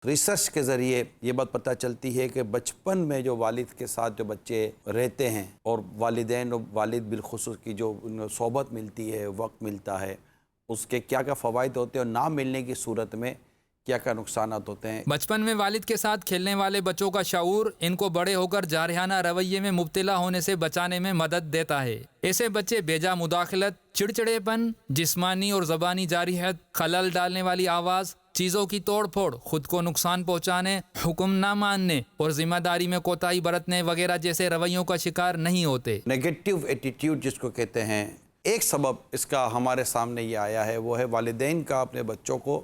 Research کے ذریعے یہ بات پتہ چلتی ہے کہ بچپن میں جو والد کے ساتھ جو بچے رہتے ہیں اور والدین اور والد بالخصوص کی جو صحبت ملتی ہے، وقت ملتا ہے، اس کے کیا کیا فوائد ہوتے ہیں اور نہ ملنے کی صورت میں کیا کیا نقصانات ہوتے ہیں۔ بچپن میں والد کے ساتھ کھیلنے والے بچوں کا شعور ان کو بڑے ہو کر جارحانہ رویے میں مبتلا ہونے سے بچانے میں مدد دیتا ہے۔ ایسے بچے بیجا مداخلت، چڑچڑے پن، جسمانی اور زبانی جارحیت، خلل ڈالنے والی آواز، چیزوں کی توڑ پھوڑ، خود کو نقصان پہنچانے، حکم نہ ماننے اور ذمہ داری میں کوتاہی برتنے وغیرہ جیسے رویوں کا شکار نہیں ہوتے۔ نیگیٹو ایٹیٹیوڈ جس کو کہتے ہیں، ایک سبب اس کا ہمارے سامنے یہ آیا ہے، وہ ہے والدین کا اپنے بچوں کو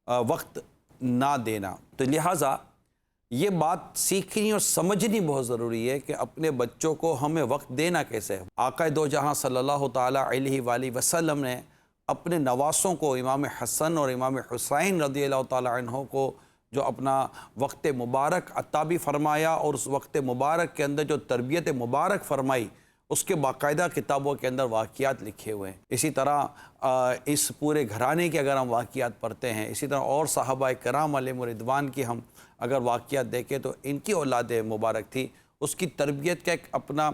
وقت نہ دینا۔ تو لہٰذا یہ بات سیکھنی اور سمجھنی بہت ضروری ہے کہ اپنے بچوں کو ہمیں وقت دینا کیسے ہے۔ آقا دو جہاں صلی اللہ تعالیٰ علیہ وآلہ وسلم نے اپنے نواسوں کو، امام حسن اور امام حسین رضی اللہ تعالیٰ عنہ کو جو اپنا وقت مبارک عطا بھی فرمایا، اور اس وقت مبارک کے اندر جو تربیت مبارک فرمائی، اس کے باقاعدہ کتابوں کے اندر واقعات لکھے ہوئے ہیں۔ اسی طرح اس پورے گھرانے کے اگر ہم واقعات پڑھتے ہیں، اسی طرح اور صحابہ کرام علیہم رضوان کی ہم اگر واقعات دیکھیں تو ان کی اولاد مبارک تھی، اس کی تربیت کا ایک اپنا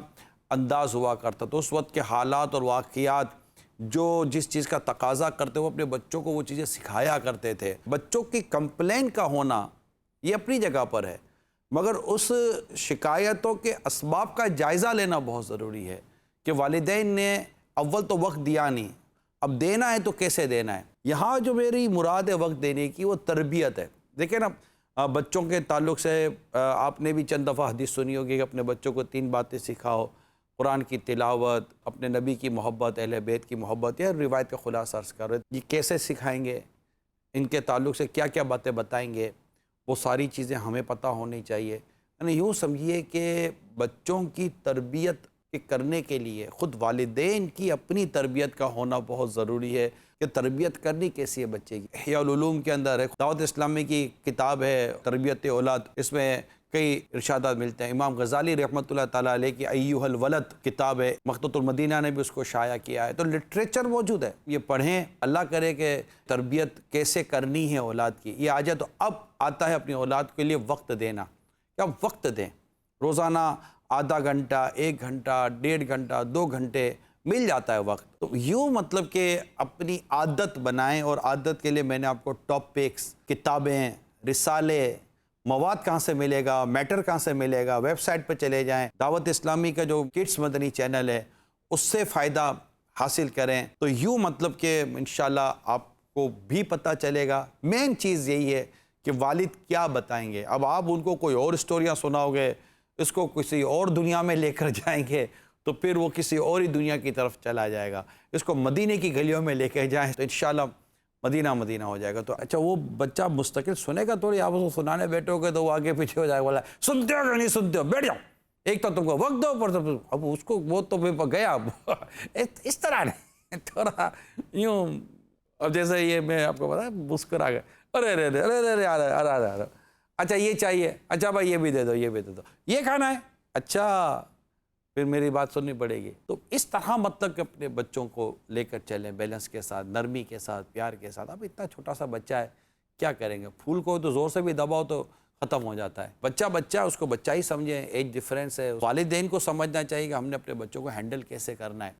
انداز ہوا کرتا، تو اس وقت کے حالات اور واقعات جو جس چیز کا تقاضا کرتے وہ اپنے بچوں کو وہ چیزیں سکھایا کرتے تھے۔ بچوں کی کمپلین کا ہونا یہ اپنی جگہ پر ہے، مگر اس شکایتوں کے اسباب کا جائزہ لینا بہت ضروری ہے کہ والدین نے اول تو وقت دیا نہیں، اب دینا ہے تو کیسے دینا ہے۔ یہاں جو میری مراد ہے وقت دینے کی، وہ تربیت ہے۔ دیکھیں نا، بچوں کے تعلق سے آپ نے بھی چند دفعہ حدیث سنی ہوگی کہ اپنے بچوں کو 3 باتیں سکھاؤ: قرآن کی تلاوت، اپنے نبی کی محبت، اہل بیت کی محبت، یا روایت کا خلاصہ عرض کر رہے ہیں۔ یہ کیسے سکھائیں گے، ان کے تعلق سے کیا کیا باتیں بتائیں گے، وہ ساری چیزیں ہمیں پتہ ہونی چاہیے۔ یعنی یوں سمجھیے کہ بچوں کی تربیت کرنے کے لیے خود والدین کی اپنی تربیت کا ہونا بہت ضروری ہے کہ تربیت کرنی کیسی ہے بچے کی۔ احیاء العلوم کے اندر ہے، دعوت اسلامی کی کتاب ہے تربیت اولاد، اس میں کئی ارشادات ملتے ہیں۔ امام غزالی رحمۃ اللہ تعالیٰ علیہ کی ایھا الولد کتاب ہے، مخطوط المدینہ نے بھی اس کو شائع کیا ہے، تو لٹریچر موجود ہے، یہ پڑھیں۔ اللہ کرے کہ تربیت کیسے کرنی ہے اولاد کی یہ آ جائے، تو اب آتا ہے اپنی اولاد کے لیے وقت دینا۔ کیا وقت دیں، روزانہ آدھا گھنٹہ، 1 گھنٹہ، 1.5 گھنٹہ، 2 گھنٹے مل جاتا ہے وقت، تو یوں مطلب کہ اپنی عادت بنائیں۔ اور عادت کے لیے میں نے آپ کو ٹاپکس، کتابیں، رسالے، مواد کہاں سے ملے گا، میٹر کہاں سے ملے گا، ویب سائٹ پہ چلے جائیں، دعوت اسلامی کا جو کڈس مدنی چینل ہے اس سے فائدہ حاصل کریں، تو یوں مطلب کہ انشاءاللہ آپ کو بھی پتہ چلے گا۔ مین چیز یہی ہے کہ والد کیا بتائیں گے۔ اب آپ ان کو کوئی اور اسٹوریاں سناؤ گے، اس کو کسی اور دنیا میں لے کر جائیں گے، تو پھر وہ کسی اور ہی دنیا کی طرف چلا جائے گا۔ اس کو مدینے کی گلیوں میں لے کے جائیں تو انشاءاللہ مدینہ مدینہ ہو جائے گا۔ تو اچھا، وہ بچہ مستقل سنے گا تھوڑی، آپ اس کو سنانے بیٹھو گے تو وہ آگے پیچھے ہو جائے گا، بولا سنتے ہو کہ نہیں سنتے ہو، بیٹھ جاؤ، ایک تو تم کو وقت دو، پر اب اس کو وہ تو گیا اس طرح نہیں، تھوڑا یوں۔ اب جیسے یہ میں آپ کو بتا مسکرا گیا، ارے ارے ارے ارے ارے ارے، اچھا یہ چاہیے، اچھا بھائی یہ بھی دے دو، یہ بھی دے دو، یہ کھانا ہے، اچھا پھر میری بات سننی پڑے گی۔ تو اس طرح مطلب کہ اپنے بچوں کو لے کر چلیں، بیلنس کے ساتھ، نرمی کے ساتھ، پیار کے ساتھ۔ اب اتنا چھوٹا سا بچہ ہے، کیا کریں گے، پھول کو تو زور سے بھی دباؤ تو ختم ہو جاتا ہے۔ بچہ اس کو بچہ ہی سمجھیں، ایج ڈیفرنس ہے، والدین کو سمجھنا چاہیے کہ ہم نے اپنے بچوں کو ہینڈل کیسے کرنا ہے۔